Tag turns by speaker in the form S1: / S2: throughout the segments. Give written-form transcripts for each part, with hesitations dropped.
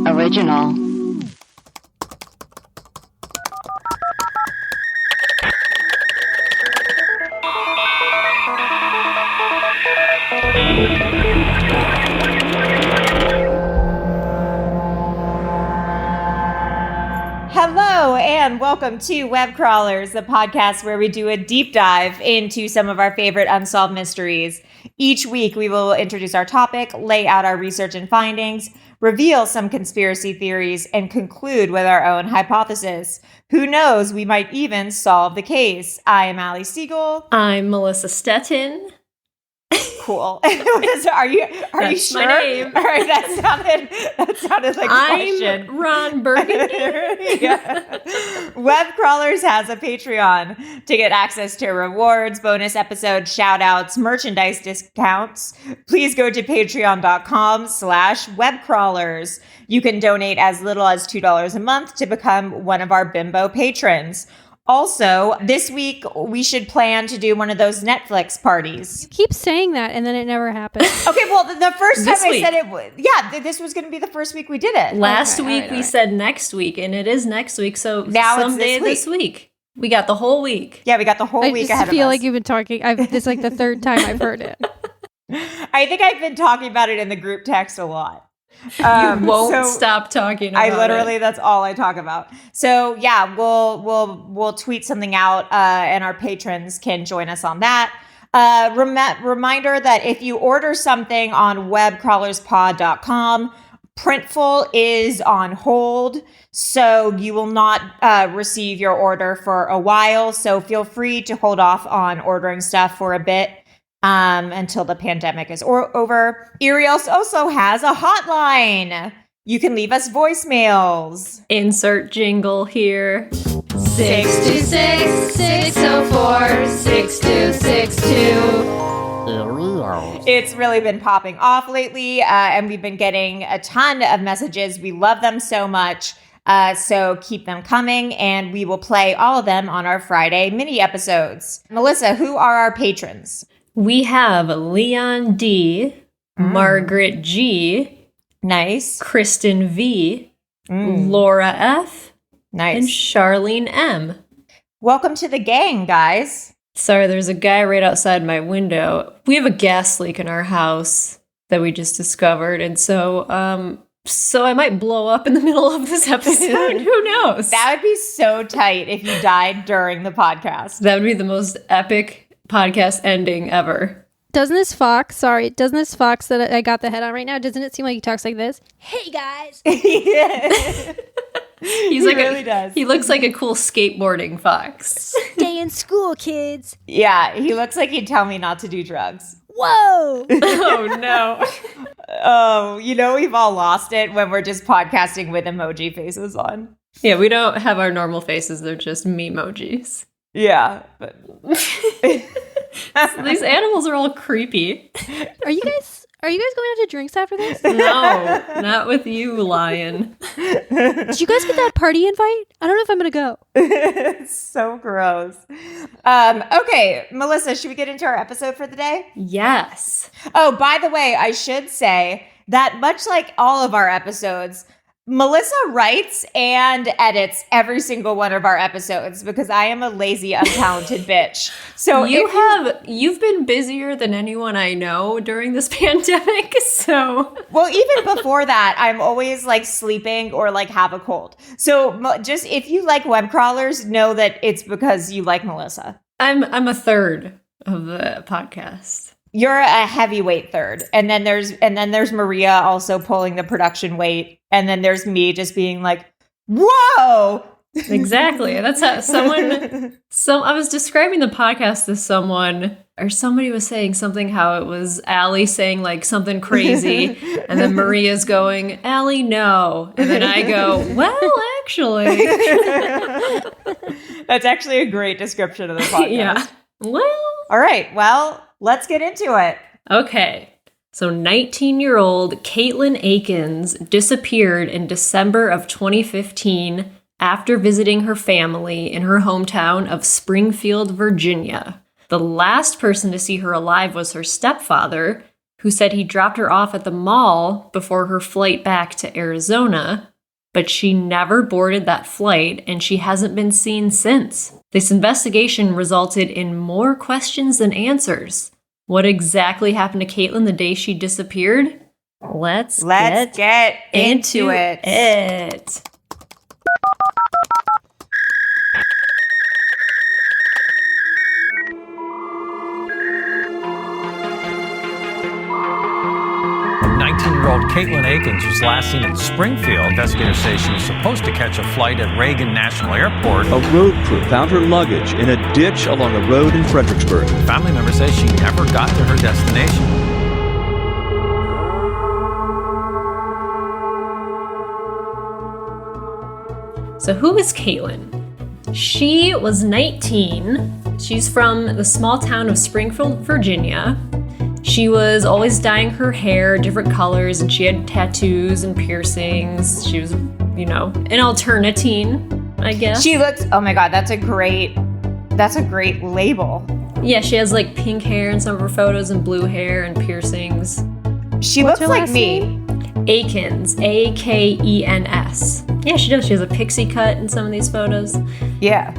S1: Original.
S2: Hello and welcome to Web Crawlers, the podcast where we do a deep dive into some of our favorite unsolved mysteries. Each week we will introduce our topic, lay out our research and findings, reveal some conspiracy theories, and conclude with our own hypothesis. Who knows, we might even solve the case. I am Allie Siegel.
S3: I'm Melissa Stettin.
S2: Cool. Are you
S3: That's
S2: sure?
S3: my name.
S2: All right, that sounded like a question.
S3: I'm Ron Burgundy.
S2: Yeah. Web Crawlers has a Patreon to get access to rewards, bonus episodes, shout outs, merchandise discounts. Please go to patreon.com/webcrawlers. You can donate as little as $2 a month to become one of our bimbo patrons. Also, this week, we should plan to do one of those Netflix parties.
S4: You keep saying that, and then it never happens.
S2: Okay, well, the first time
S3: This
S2: I
S3: week.
S2: said it, this was going to be the first week we did it.
S3: Last
S4: Okay,
S3: week
S4: all
S3: we
S4: right.
S3: said next week, and it is next week, so
S2: Now it's
S3: someday
S2: this
S3: this week. We got the whole week.
S2: Yeah, we got the whole
S4: I
S2: week
S4: just
S2: ahead
S4: feel
S2: of us.
S4: like you've been talking. This is like the third time I've heard it.
S2: I think I've been talking about it in the group text a lot.
S3: You won't
S2: so
S3: stop talking about
S2: I literally,
S3: it.
S2: that's all I talk about. So yeah, we'll tweet something out, and our patrons can join us on that. Reminder that if you order something on webcrawlerspod.com, Printful is on hold, so you will not receive your order for a while. So feel free to hold off on ordering stuff for a bit. Until the pandemic is over. Erie also has a hotline. You can leave us voicemails.
S3: Insert jingle here.
S5: 626-604-6262.
S2: It's really been popping off lately, and we've been getting a ton of messages. We love them so much. So keep them coming, and we will play all of them on our Friday mini episodes. Melissa, who are our patrons?
S3: We have Leon D, Margaret G,
S2: Nice.
S3: Kristen V,
S2: Mm.
S3: Laura F, and
S2: Nice.
S3: Charlene M.
S2: Welcome to the gang, guys.
S3: Sorry, there's a guy right outside my window. We have a gas leak in our house that we just discovered, and so I might blow up in the middle of this episode. Who knows?
S2: That would be so tight if you died during the podcast.
S3: That would be the most epic podcast ending ever.
S4: Doesn't this fox that I got the head on right now, doesn't it seem like he talks like this? Hey, guys.
S2: Yeah.
S3: He
S2: really does.
S3: He looks like a cool skateboarding fox.
S4: Stay in school, kids.
S2: Yeah, he looks like he'd tell me not to do drugs.
S4: Whoa.
S3: Oh no.
S2: Oh, we've all lost it when we're just podcasting with emoji faces on.
S3: Yeah, we don't have our normal faces. They're just memojis.
S2: Yeah, but
S3: These animals are all creepy.
S4: Are you guys going out to drinks after this?
S3: No, not with you, lion.
S4: Did you guys get that party invite? I don't know if I'm going to go.
S2: it's so gross. Okay, Melissa, should we get into our episode for the day?
S3: Yes.
S2: Oh, by the way, I should say that much like all of our episodes, Melissa writes and edits every single one of our episodes because I am a lazy, untalented bitch. So
S3: You've been busier than anyone I know during this pandemic, so.
S2: Well, even before that, I'm always like sleeping or like have a cold. So just if you like web crawlers, know that it's because you like Melissa.
S3: I'm a third of the podcast.
S2: You're a heavyweight third. And then there's Maria also pulling the production weight. And then there's me just being like, whoa.
S3: Exactly. That's how I was describing the podcast to someone, or somebody was saying something, how it was Allie saying like something crazy, and then Maria's going, Allie, no. And then I go, well, actually.
S2: That's actually a great description of the podcast.
S3: Yeah. Well.
S2: All right. Well, let's get into it.
S3: Okay. So 19-year-old Katelin Akens disappeared in December of 2015 after visiting her family in her hometown of Springfield, Virginia. The last person to see her alive was her stepfather, who said he dropped her off at the mall before her flight back to Arizona, but she never boarded that flight and she hasn't been seen since. This investigation resulted in more questions than answers. What exactly happened to Katelin the day she disappeared? Let's
S2: get into it.
S1: 19-year-old Katelin Akens was last seen in Springfield. Investigators say she was supposed to catch a flight at Reagan National Airport.
S5: A road crew found her luggage in a ditch along a road in Fredericksburg.
S1: Family members say she never got to her destination.
S3: So who is Katelin? She was 19. She's from the small town of Springfield, Virginia. She was always dyeing her hair different colors, and she had tattoos and piercings. She was, an alternatine, I guess.
S2: She looks, oh my God, that's a great label.
S3: Yeah, she has like pink hair in some of her photos and blue hair and piercings.
S2: She
S4: What's
S2: looks
S4: her
S2: like
S4: last
S2: me.
S4: name?
S3: Akens, Akens. Yeah, she does. She has a pixie cut in some of these photos.
S2: Yeah.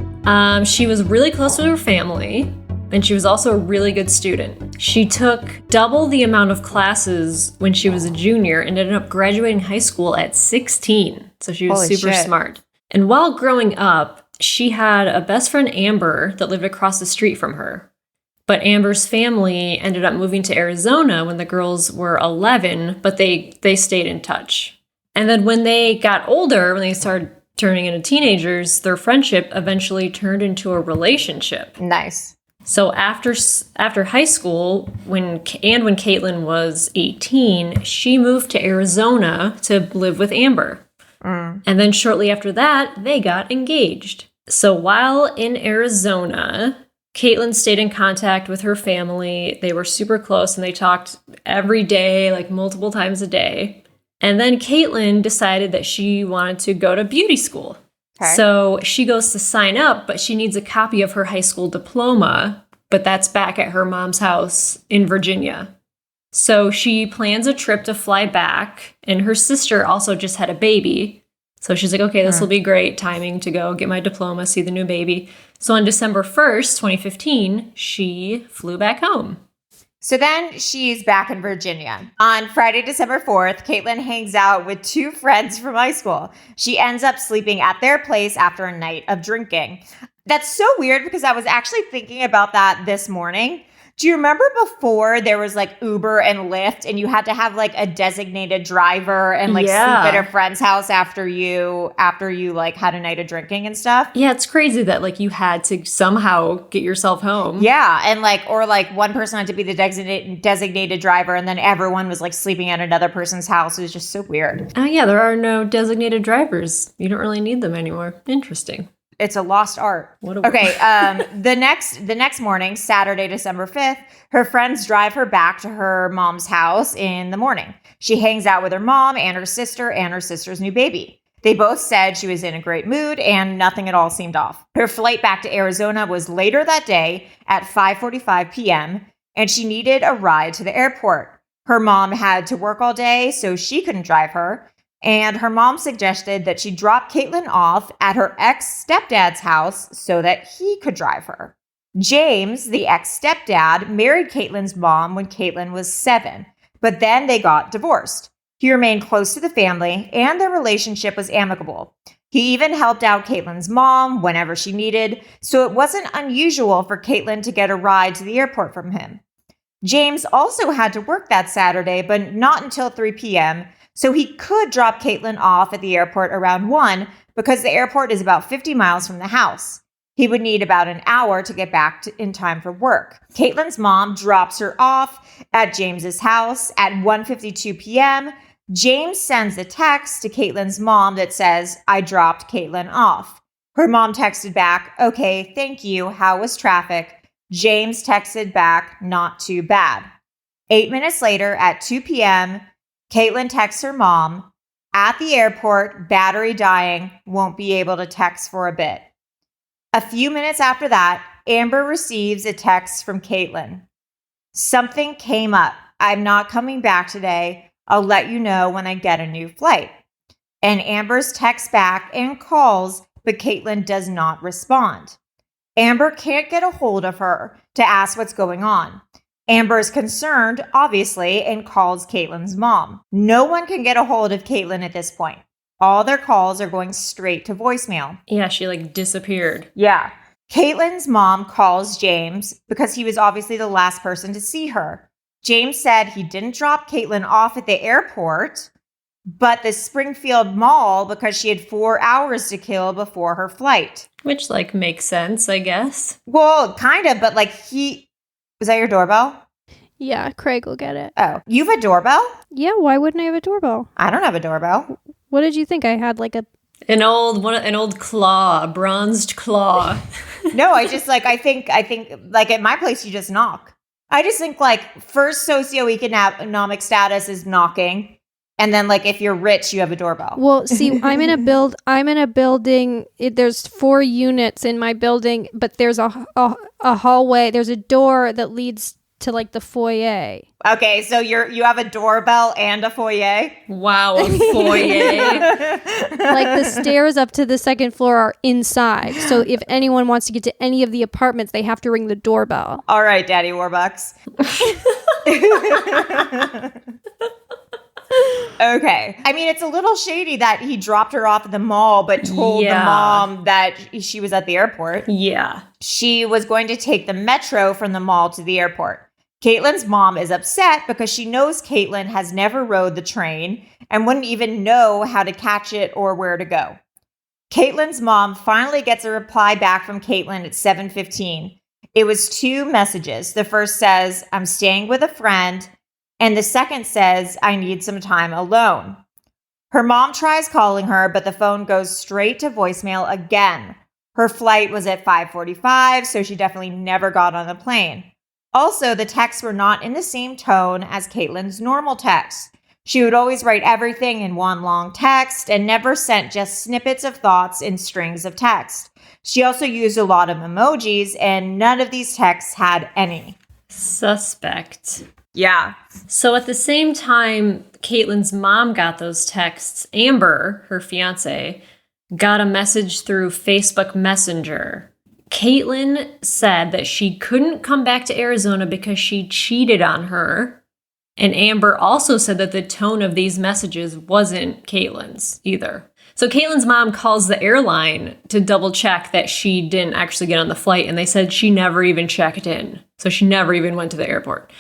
S3: She was really close with her family, and she was also a really good student. She took double the amount of classes when she was a junior and ended up graduating high school at 16. So she was
S2: Holy
S3: super
S2: shit.
S3: smart. And while growing up, she had a best friend, Amber, that lived across the street from her. But Amber's family ended up moving to Arizona when the girls were 11, but they stayed in touch. And then when they got older, when they started turning into teenagers, their friendship eventually turned into a relationship.
S2: Nice.
S3: So after high school, when Katelin was 18, she moved to Arizona to live with Amber. And then shortly after that, they got engaged. So while in Arizona, Katelin stayed in contact with her family. They were super close and they talked every day, like multiple times a day. And then Katelin decided that she wanted to go to beauty school.
S2: Okay.
S3: So she goes to sign up, but she needs a copy of her high school diploma, but that's back at her mom's house in Virginia. So she plans a trip to fly back, and her sister also just had a baby. So she's like, okay, this will be great timing to go get my diploma, see the new baby. So on December 1st, 2015, she flew back home.
S2: So then she's back in Virginia. On Friday, December 4th, Katelin hangs out with two friends from high school. She ends up sleeping at their place after a night of drinking. That's so weird because I was actually thinking about that this morning. Do you remember before there was like Uber and Lyft and you had to have like a designated driver and like sleep at a friend's house after you like had a night of drinking and stuff?
S3: Yeah, it's crazy that like you had to somehow get yourself home.
S2: Yeah, and like one person had to be the designated driver and then everyone was like sleeping at another person's house. It was just so weird.
S3: Oh yeah, there are no designated drivers. You don't really need them anymore. Interesting.
S2: It's a lost art. Okay, the next morning, Saturday, December 5th, her friends drive her back to her mom's house in the morning. She hangs out with her mom and her sister's new baby. They both said she was in a great mood and nothing at all seemed off. Her flight back to Arizona was later that day at 5:45 p.m., and she needed a ride to the airport. Her mom had to work all day, so she couldn't drive her. And her mom suggested that she drop Katelin off at her ex-stepdad's house so that he could drive her. James, the ex-stepdad, married Katelin's mom when Katelin was 7, but then they got divorced. He remained close to the family, and their relationship was amicable. He even helped out Katelin's mom whenever she needed, so it wasn't unusual for Katelin to get a ride to the airport from him. James also had to work that Saturday, but not until 3 p.m., so he could drop Katelin off at the airport around 1 because the airport is about 50 miles from the house. He would need about an hour to get back in time for work. Katelin's mom drops her off at James's house at 1:52 p.m. James sends a text to Katelin's mom that says, "I dropped Katelin off." Her mom texted back, "Okay, thank you. How was traffic?" James texted back, "Not too bad." 8 minutes later at 2 p.m., Katelin texts her mom, "At the airport, battery dying, won't be able to text for a bit." A few minutes after that, Amber receives a text from Katelin. "Something came up. I'm not coming back today. I'll let you know when I get a new flight. And Amber's texts back and calls, but Katelin does not respond. Amber can't get a hold of her to ask what's going on. Amber is concerned, obviously, and calls Katelin's mom. No one can get a hold of Katelin at this point. All their calls are going straight to voicemail.
S3: Yeah, she like disappeared.
S2: Yeah. Katelin's mom calls James because he was obviously the last person to see her. James said he didn't drop Katelin off at the airport, but the Springfield mall because she had 4 hours to kill before her flight.
S3: Which, like, makes sense, I guess.
S2: Well, kind of, but like was that your doorbell?
S4: Yeah, Craig will get it.
S2: Oh, you have a doorbell?
S4: Yeah, why wouldn't I have a doorbell?
S2: I don't have a doorbell.
S4: What did you think? I had like a...
S3: An old claw, a bronzed claw.
S2: No, I think like at my place, you just knock. I just think like first socioeconomic status is knocking. And then like if you're rich, you have a doorbell.
S4: Well, see, I'm in a building. There's 4 units in my building, but there's a hallway. There's a door that leads to like the foyer.
S2: Okay, so you have a doorbell and a foyer?
S3: Wow, a foyer.
S4: Like the stairs up to the second floor are inside. So if anyone wants to get to any of the apartments, they have to ring the doorbell.
S2: All right, Daddy Warbucks. Okay. I mean, it's a little shady that he dropped her off at the mall, but told the mom that she was at the airport.
S3: Yeah.
S2: She was going to take the metro from the mall to the airport. Katelin's mom is upset because she knows Katelin has never rode the train and wouldn't even know how to catch it or where to go. Katelin's mom finally gets a reply back from Katelin at 7:15. It was 2 messages. The first says, "I'm staying with a friend." And the second says, "I need some time alone." Her mom tries calling her, but the phone goes straight to voicemail again. Her flight was at 5:45, so she definitely never got on the plane. Also, the texts were not in the same tone as Katelin's normal texts. She would always write everything in one long text and never sent just snippets of thoughts in strings of text. She also used a lot of emojis, and none of these texts had any.
S3: Suspect.
S2: Yeah.
S3: So at the same time Katelin's mom got those texts, Amber, her fiance, got a message through Facebook Messenger. Katelin said that she couldn't come back to Arizona because she cheated on her. And Amber also said that the tone of these messages wasn't Katelin's either. So Katelin's mom calls the airline to double check that she didn't actually get on the flight. And they said she never even checked in. So she never even went to the airport.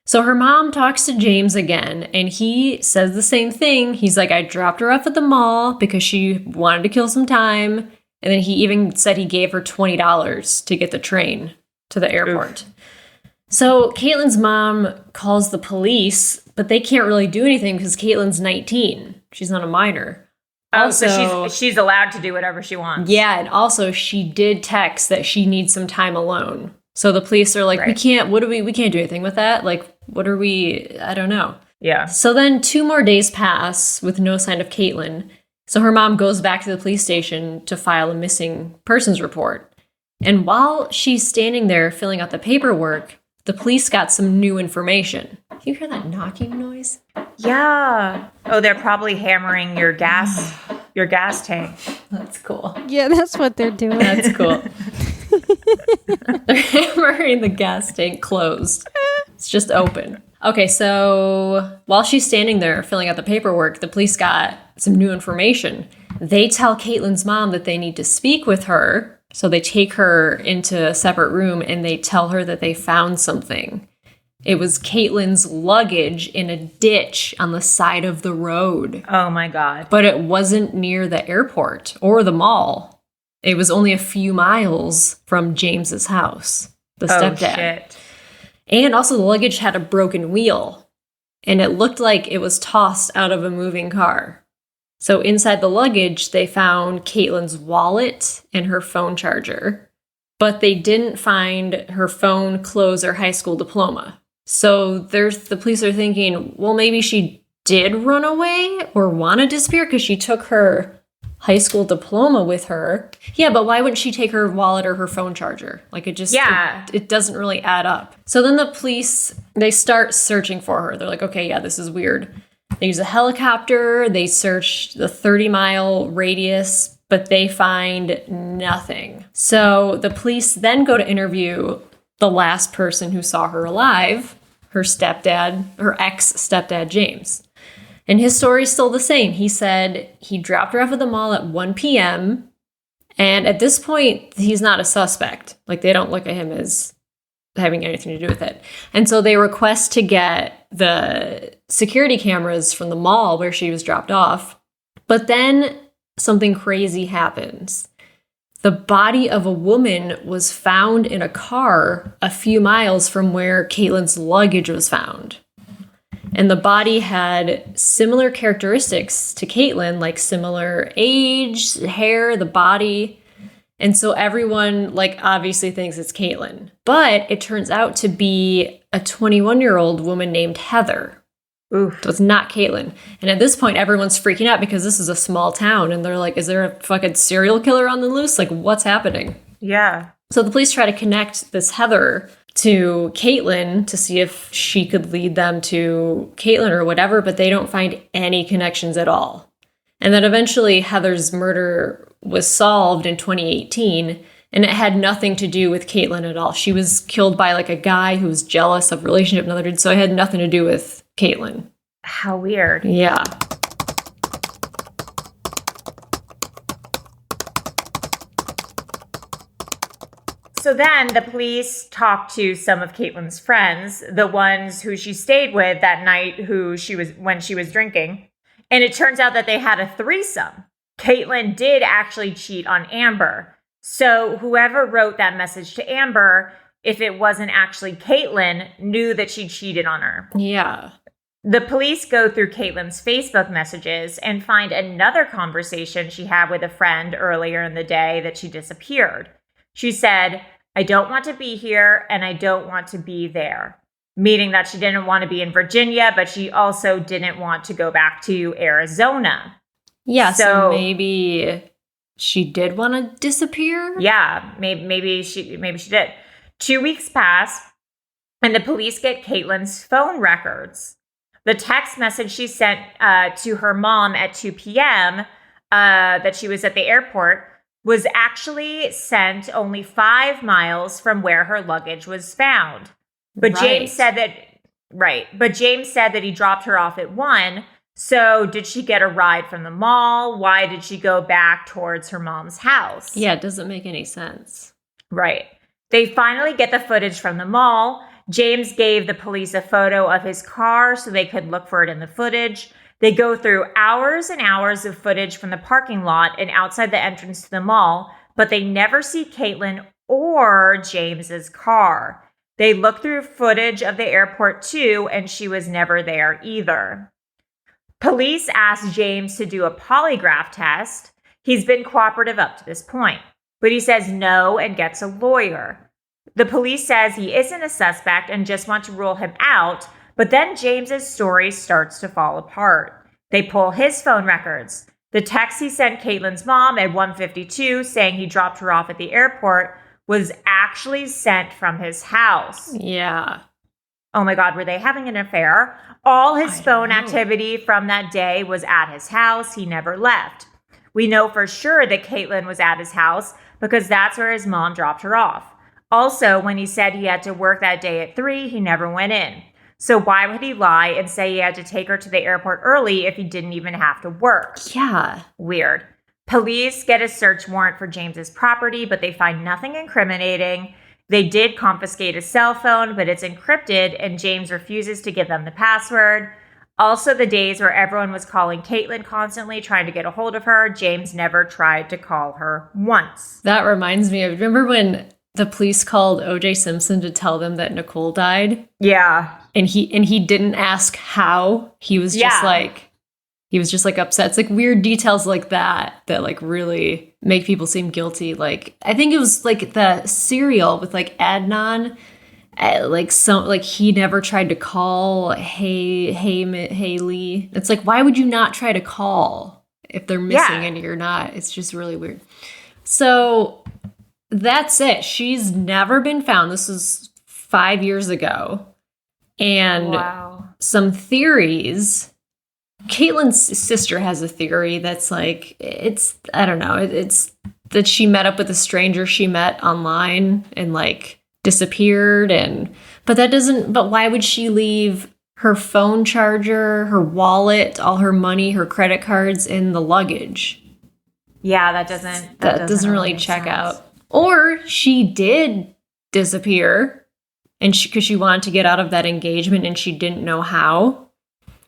S3: So her mom talks to James again, and he says the same thing. He's like, I dropped her off at the mall because she wanted to kill some time. And then he even said he gave her $20 to get the train to the airport. Oof. So Katelin's mom calls the police, but they can't really do anything because Katelin's 19. She's not a minor.
S2: Also, so she's allowed to do whatever she wants.
S3: Yeah, and also she did text that she needs some time alone. So the police are like, right. we can't do anything with that. Like, I don't know.
S2: Yeah.
S3: So then 2 more days pass with no sign of Katelin. So her mom goes back to the police station to file a missing persons report. And while she's standing there filling out the paperwork, the police got some new information. You hear that knocking noise?
S2: Yeah. Oh, they're probably hammering your gas tank.
S3: That's cool.
S4: Yeah, that's what they're doing.
S3: That's cool. They're hammering the gas tank closed. It's just open. Okay, so while she's standing there filling out the paperwork, the police got some new information. They tell Katelin's mom that they need to speak with her. So they take her into a separate room and they tell her that they found something. It was Katelin's luggage in a ditch on the side of the road.
S2: Oh my God.
S3: But it wasn't near the airport or the mall. It was only a few miles from James's house, the stepdad.
S2: Shit.
S3: And also the luggage had a broken wheel, and it looked like it was tossed out of a moving car. So inside the luggage, they found Katelin's wallet and her phone charger, but they didn't find her phone, clothes, or high school diploma. So the police are thinking, well, maybe she did run away or want to disappear because she took her high school diploma with her. Yeah, but why wouldn't she take her wallet or her phone charger? Like, it just, it doesn't really add up. So then the police, they start searching for her. They're like, okay, yeah, this is weird. They use a helicopter. They search the 30-mile radius, but they find nothing. So the police then go to interview the last person who saw her alive, her ex-stepdad, James. And his story's still the same. He said he dropped her off at the mall at 1 p.m. And at this point, he's not a suspect. Like, they don't look at him as having anything to do with it. And so they request to get the security cameras from the mall where she was dropped off. But then something crazy happens. The body of a woman was found in a car a few miles from where Katelin's luggage was found. And the body had similar characteristics to Katelin, like similar age, hair, the body. And so everyone, like, obviously thinks it's Katelin. But it turns out to be a 21-year-old woman named Heather. Oof. So it's not Katelin. And at this point, everyone's freaking out because this is a small town. And they're like, is there a fucking serial killer on the loose? Like, what's happening?
S2: Yeah.
S3: So the police try to connect this Heather to Katelin to see if she could lead them to Katelin or whatever, but they don't find any connections at all. And then eventually Heather's murder was solved in 2018, and it had nothing to do with Katelin at all. She was killed by like a guy who was jealous of relationship with another dude, so it had nothing to do with Katelin.
S2: How weird.
S3: Yeah.
S2: So then the police talked to some of Katelin's friends, the ones who she stayed with that night when she was drinking. And it turns out that they had a threesome. Katelin did actually cheat on Amber. So whoever wrote that message to Amber, if it wasn't actually Katelin, knew that she cheated on her.
S3: Yeah.
S2: The police go through Katelin's Facebook messages and find another conversation she had with a friend earlier in the day that she disappeared. She said, "I don't want to be here and I don't want to be there," meaning that she didn't want to be in Virginia, but she also didn't want to go back to Arizona.
S3: Yeah, so maybe she did want to disappear?
S2: Yeah, maybe she did. 2 weeks pass and the police get Katelin's phone records. The text message she sent to her mom at 2 p.m. That she was at the airport was actually sent only 5 miles from where her luggage was found. But James said that he dropped her off at 1. So did she get a ride from the mall? Why did she go back towards her mom's house?
S3: Yeah, it doesn't make any sense.
S2: Right. They finally get the footage from the mall. James gave the police a photo of his car so they could look for it in the footage. They go through hours and hours of footage from the parking lot and outside the entrance to the mall, but they never see Katelin or James's car. They look through footage of the airport too, and she was never there either. Police asked James to do a polygraph test. He's been cooperative up to this point, but he says no and gets a lawyer. The police says he isn't a suspect and just want to rule him out, but then James's story starts to fall apart. They pull his phone records. The text he sent Katelin's mom at 1:52 saying he dropped her off at the airport was actually sent from his house.
S3: Yeah.
S2: Oh my God, were they having an affair? All his phone activity from that day was at his house. He never left. We know for sure that Katelin was at his house because that's where his mom dropped her off. Also, when he said he had to work that day at 3, he never went in. So why would he lie and say he had to take her to the airport early if he didn't even have to work?
S3: Yeah.
S2: Weird. Police get a search warrant for James's property, but they find nothing incriminating. They did confiscate his cell phone, but it's encrypted, and James refuses to give them the password. Also, the days where everyone was calling Katelin constantly, trying to get a hold of her, James never tried to call her once.
S3: That reminds me of, remember when the police called O.J. Simpson to tell them that Nicole died?
S2: Yeah.
S3: And he didn't ask how. He was just like upset. It's like weird details like that like really make people seem guilty. Like I think it was like the serial with like Adnan, like he never tried to call Haley. It's like, why would you not try to call? if they're missing any or not. It's just really weird. So that's it. She's never been found. This was 5 years ago. And some theories. Caitlin's sister has a theory that's like, I don't know. It's that she met up with a stranger she met online and like disappeared. But why would she leave her phone charger, her wallet, all her money, her credit cards in the luggage?
S2: Yeah, that doesn't
S3: really check out. Or she did disappear, and because she wanted to get out of that engagement and she didn't know how.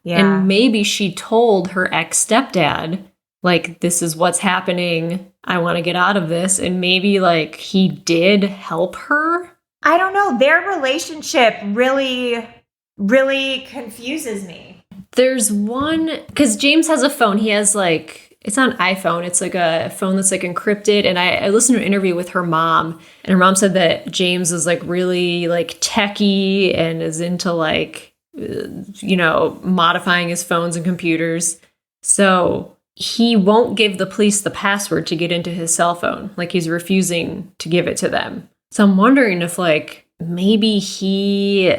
S3: Yeah. And maybe she told her ex-stepdad, like, this is what's happening. I want to get out of this. And maybe like he did help her.
S2: I don't know. Their relationship really, really confuses me.
S3: There's one, because James has a phone. He has like, it's not an iPhone. It's like a phone that's like encrypted. And I listened to an interview with her mom, and her mom said that James is like really like techie and is into like, modifying his phones and computers. So he won't give the police the password to get into his cell phone. Like he's refusing to give it to them. So I'm wondering if like maybe he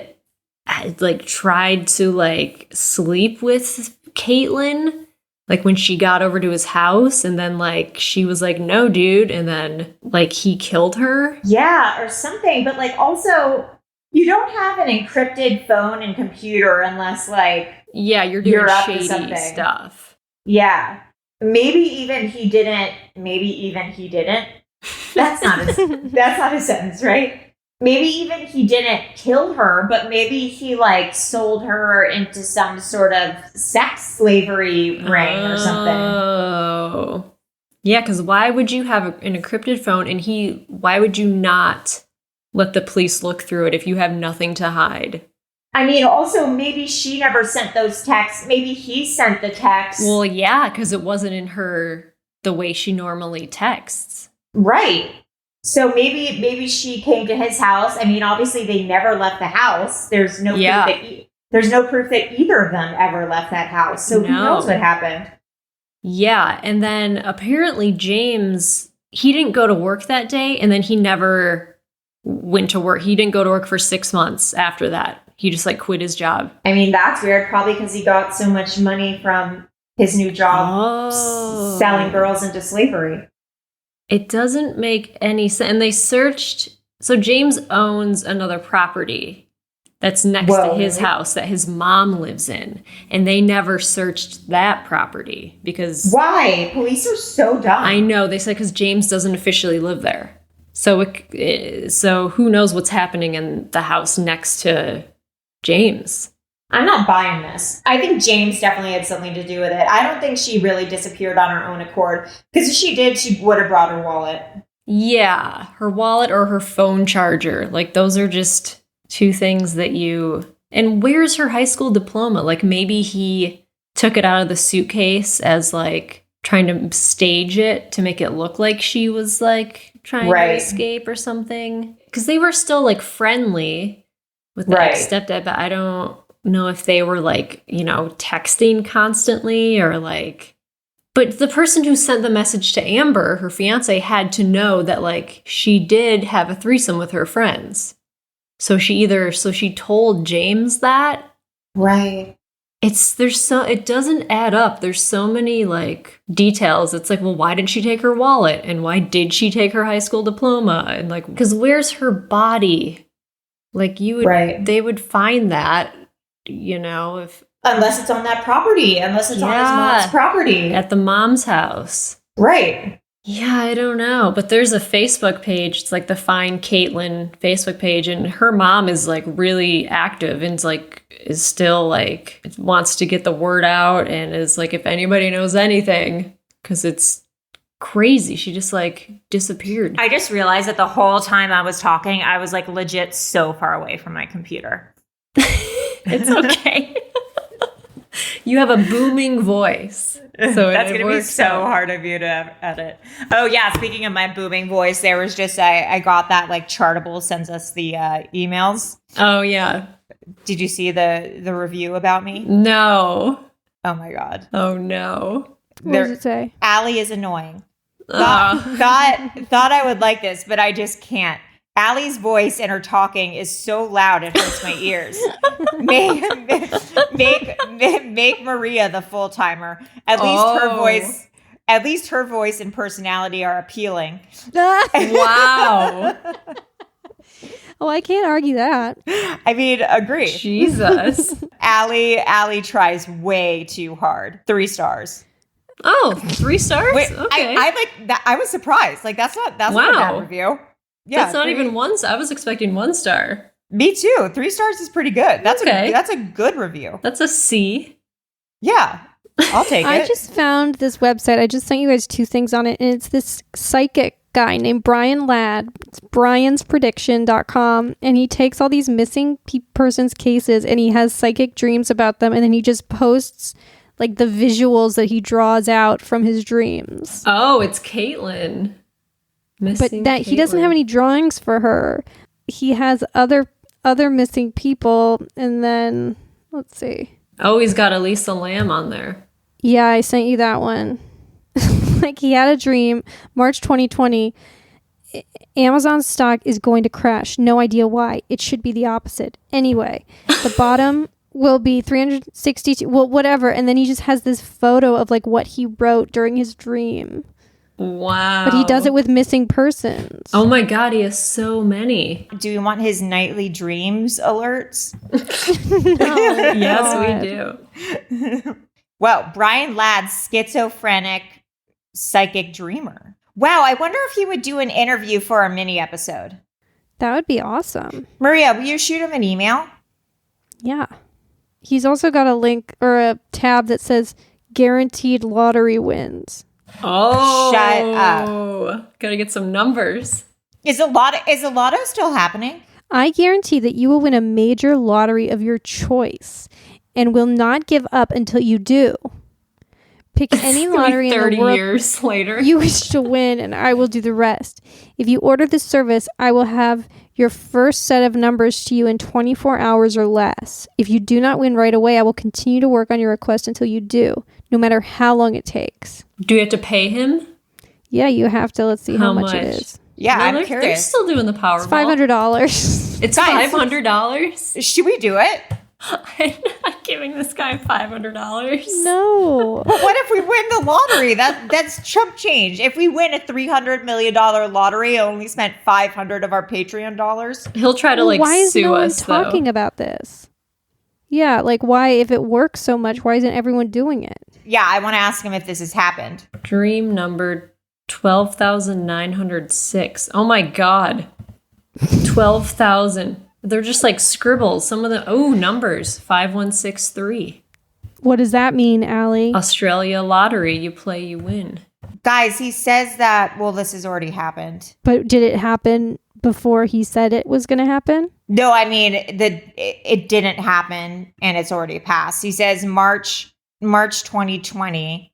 S3: like tried to like sleep with Katelin, like when she got over to his house, and then like she was like, no, dude. And then like he killed her.
S2: Yeah, or something. But like also, you don't have an encrypted phone and computer unless like
S3: you're doing shady stuff.
S2: Yeah. Maybe even he didn't. That's not a sentence, right? Maybe even he didn't kill her, but maybe he like sold her into some sort of sex slavery ring or something.
S3: Oh. Yeah, because why would you have an encrypted phone and why would you not let the police look through it if you have nothing to hide?
S2: I mean, also, maybe she never sent those texts. Maybe he sent the text.
S3: Well, yeah, because it wasn't in the way she normally texts.
S2: Right. So maybe she came to his house. I mean, obviously, they never left the house. There's no proof that either of them ever left that house. So who knows what happened?
S3: Yeah, and then apparently James, he didn't go to work that day, and then he never went to work. He didn't go to work for 6 months after that. He just like quit his job.
S2: I mean, that's weird. Probably because he got so much money from his new job selling girls into slavery.
S3: It doesn't make any sense. And they searched. So James owns another property that's next to his house that his mom lives in. And they never searched that property because...
S2: Why? Police are so dumb.
S3: I know. They said because James doesn't officially live there. So who knows what's happening in the house next to James.
S2: I'm not buying this. I think James definitely had something to do with it. I don't think she really disappeared on her own accord. Because if she did, she would have brought her wallet.
S3: Yeah, her wallet or her phone charger. Like, those are just two things that And where's her high school diploma? Like, maybe he took it out of the suitcase as, like, trying to stage it to make it look like she was, like, trying to escape or something. Because they were still, like, friendly with the ex-stepdad, but I don't know if they were like, texting constantly or like, but the person who sent the message to Amber, her fiance, had to know that like she did have a threesome with her friends. So she told James that.
S2: Right.
S3: It doesn't add up. There's so many like details. It's like, well, why did she take her wallet? And why did she take her high school diploma? And like, because where's her body? Like they would find that.
S2: Unless it's on that property, unless it's on his mom's property.
S3: At the mom's house.
S2: Right.
S3: Yeah, I don't know. But there's a Facebook page. It's like the Find Katelin Facebook page. And her mom is like really active and is still like, wants to get the word out and is like, if anybody knows anything, because it's crazy. She just like disappeared.
S2: I just realized that the whole time I was talking, I was like legit so far away from my computer.
S3: It's okay. You have a booming voice. So
S2: that's going to be so hard of you to edit. Oh, yeah. Speaking of my booming voice, there was just, I got that like Chartable sends us the emails.
S3: Oh, yeah.
S2: Did you see the review about me?
S3: No.
S2: Oh, my God.
S3: Oh, no.
S4: What does it say?
S2: Allie is annoying. Thought I would like this, but I just can't. Allie's voice and her talking is so loud it hurts my ears. Make Maria the full timer. At least her voice and personality are appealing.
S3: Wow.
S4: Oh, I can't argue that.
S2: I mean, agree.
S3: Jesus.
S2: Allie tries way too hard. 3 stars.
S3: Oh, 3 stars?
S2: Wait,
S3: okay.
S2: I like that. I was surprised. Like that's not a bad review. Yeah,
S3: that's not even 1 star. I was expecting 1 star.
S2: Me too. 3 stars is pretty good. That's a good review.
S3: That's a C.
S2: Yeah, I'll take it.
S4: I just found this website. I just sent you guys 2 things on it, and it's this psychic guy named Brian Ladd. It's briansprediction.com, and he takes all these missing persons cases, and he has psychic dreams about them, and then he just posts like the visuals that he draws out from his dreams.
S3: Oh, it's Katelin. Missing
S4: But he doesn't have any drawings for her. He has other missing people, and then let's see.
S3: Oh, he's got Elisa Lamb on there.
S4: Yeah, I sent you that one. Like he had a dream, March 2020. Amazon stock is going to crash. No idea why. It should be the opposite. Anyway, the bottom will be 362. Well, whatever. And then he just has this photo of like what he wrote during his dream.
S3: Wow.
S4: But he does it with missing persons.
S3: Oh my God, he has so many.
S2: Do we want his nightly dreams alerts?
S3: Yes, we do.
S2: Well, Brian Ladd's schizophrenic psychic dreamer. Wow, I wonder if he would do an interview for our mini episode.
S4: That would be awesome.
S2: Maria, will you shoot him an email?
S4: Yeah. He's also got a link or a tab that says guaranteed lottery wins.
S3: Oh,
S2: shut up.
S3: Gotta get some numbers.
S2: Is the lotto still happening?
S4: I guarantee that you will win a major lottery of your choice and will not give up until you do. Pick any lottery in the world
S3: 30 years later
S4: you wish to win, and I will do the rest. If you order this service, I will have your first set of numbers to you in 24 hours or less. If you do not win right away, I will continue to work on your request until you do, no matter how long it takes.
S3: Do you have to pay him?
S4: Yeah, you have to. Let's see how much it is.
S2: Yeah,
S3: No,
S2: I'm
S3: they're
S2: curious.
S3: still doing the Powerball.
S4: It's $500.
S3: It's
S2: Guys.
S3: $500?
S2: Should we do it?
S3: I'm not giving this guy $500.
S4: No.
S2: But what if we win the lottery? That's chump change. If we win a $300 million lottery, I only spent $500 of our Patreon dollars.
S3: He'll try to
S4: Why is
S3: sue
S4: no one
S3: us
S4: talking about this? Yeah, like why, if it works so much, why isn't everyone doing it?
S2: Yeah, I want to ask him if this has happened.
S3: Dream number 12,906. Oh my God. 12,000. They're just like scribbles. Some of the numbers. 5163.
S4: What does that mean, Allie?
S3: Australia lottery. You play, you win.
S2: Guys, he says that, well, this has already happened.
S4: But did it happen before he said it was going to happen?
S2: No, I mean, it didn't happen and it's already passed. He says March 2020.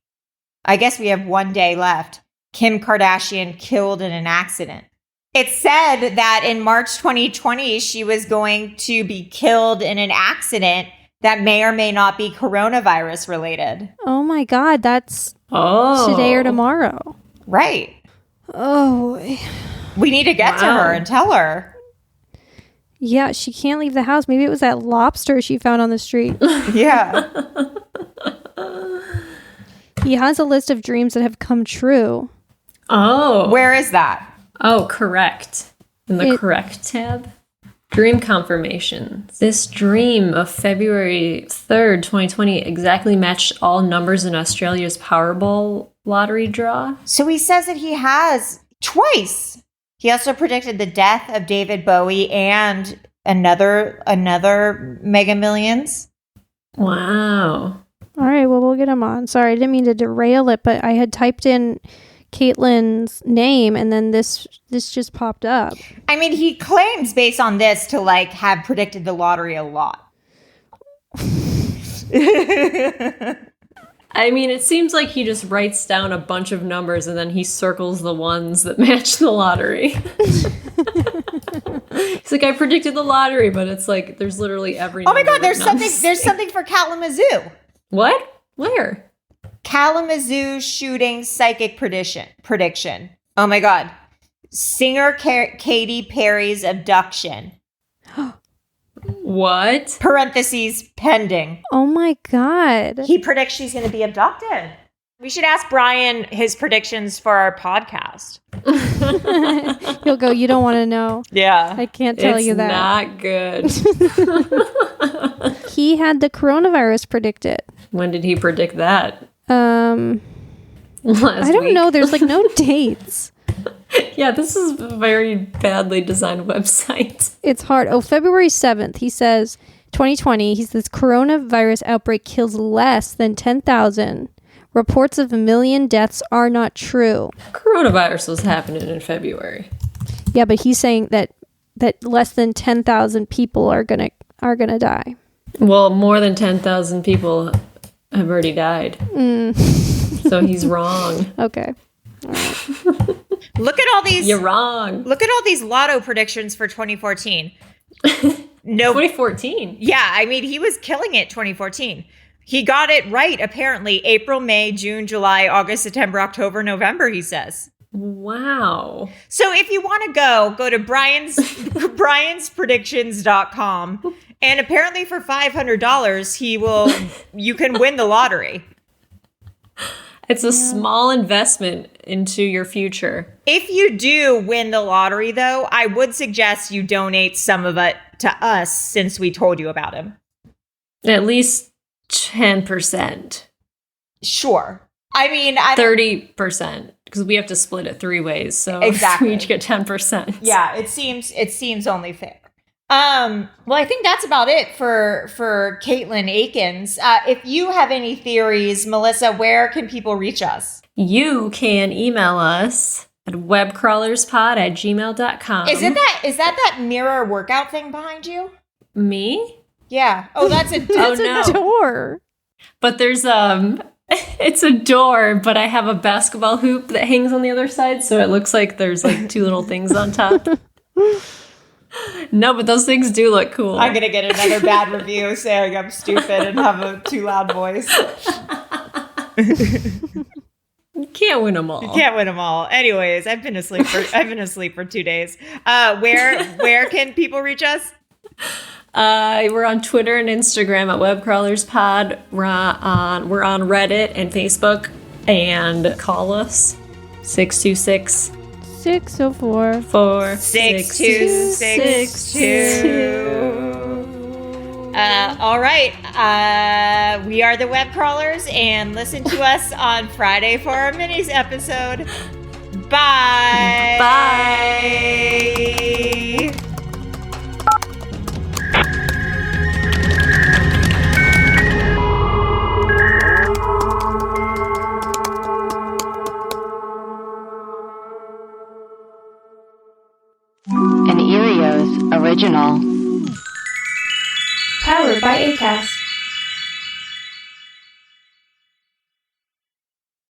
S2: I guess we have 1 day left. Kim Kardashian killed in an accident. It said that in March 2020, she was going to be killed in an accident that may or may not be coronavirus related.
S4: Oh my God, that's
S3: Oh.
S4: today or tomorrow.
S2: Right.
S4: Oh,
S2: We need to get to
S3: Wow.
S2: her and tell her.
S4: yeah, she can't leave the house. Maybe it was that lobster she found on the street.
S2: Yeah.
S4: He has a list of dreams that have come true.
S3: Oh.
S2: Where is that?
S3: Oh, correct. In the correct tab. Dream confirmations. This dream of February 3rd, 2020 exactly matched all numbers in Australia's Powerball lottery draw.
S2: So he says that he has twice. He also predicted the death of David Bowie and another Mega Millions.
S3: Wow.
S4: All right, well, we'll get him on. Sorry, I didn't mean to derail it, but I had typed in Caitlin's name and then this just popped up.
S2: I mean, he claims based on this to have predicted the lottery a lot.
S3: I mean, it seems like he just writes down a bunch of numbers and then he circles the ones that match the lottery. He's like, I predicted the lottery, but it's like there's literally every
S2: Oh my
S3: number
S2: God,
S3: that
S2: there's something for Kalamazoo.
S3: What? Where?
S2: Kalamazoo shooting psychic prediction. Oh my God. Singer Katy Perry's abduction.
S3: What?
S2: Parentheses pending.
S4: Oh my God.
S2: He predicts she's going to be abducted. We should ask Brian his predictions for our podcast.
S4: He'll go, you don't want to know.
S2: Yeah.
S4: I can't tell you that.
S3: Not good.
S4: He had the coronavirus predicted.
S3: When did he predict that?
S4: I don't know. There's like no dates.
S3: Yeah, this is a very badly designed website.
S4: It's hard. Oh, February 7th, he says, 2020, he says coronavirus outbreak kills less than 10,000. Reports of 1 million deaths are not true.
S3: Coronavirus was happening in February.
S4: Yeah, but he's saying that less than 10,000 people are gonna die.
S3: Well, more than 10,000 people have already died. So he's wrong.
S4: Okay.
S2: Look at all these.
S3: You're wrong.
S2: Look at all these lotto predictions for 2014. No.
S3: 2014.
S2: Yeah, I mean, he was killing it 2014. He got it right, apparently. April, May, June, July, August, September, October, November, he says.
S3: Wow.
S2: So if you want to go to brianspredictions.com, and apparently for $500 you can win the lottery.
S3: It's a small investment into your future.
S2: If you do win the lottery, though, I would suggest you donate some of it to us since we told you about him.
S3: At least 10%.
S2: Sure. I mean,
S3: 30%, because we have to split it 3 ways. So
S2: exactly.
S3: we each get 10%.
S2: Yeah, it seems only fair. Well, I think that's about it for Katelin Akens. If you have any theories, Melissa, where can people reach us?
S3: You can email us at webcrawlerspod@gmail.com.
S2: Is that mirror workout thing behind you?
S3: Me?
S2: Yeah. Oh, that's a
S4: Door.
S3: But there's it's a door, but I have a basketball hoop that hangs on the other side, so it looks like there's like 2 little things on top. No, but those things do look cool.
S2: I'm gonna get another bad review saying I'm stupid and have a too loud voice.
S3: You can't win them all.
S2: You can't win them all. Anyways, I've been asleep for 2 days. Where can people reach us?
S3: We're on Twitter and Instagram at Webcrawlerspod. We're on Reddit and Facebook. And call us 626
S4: 604
S2: 6262. All right. We are the Web Crawlers, and listen to us on Friday for our minis episode. Bye.
S3: Bye.
S6: An Erios original.
S4: Powered by Acast.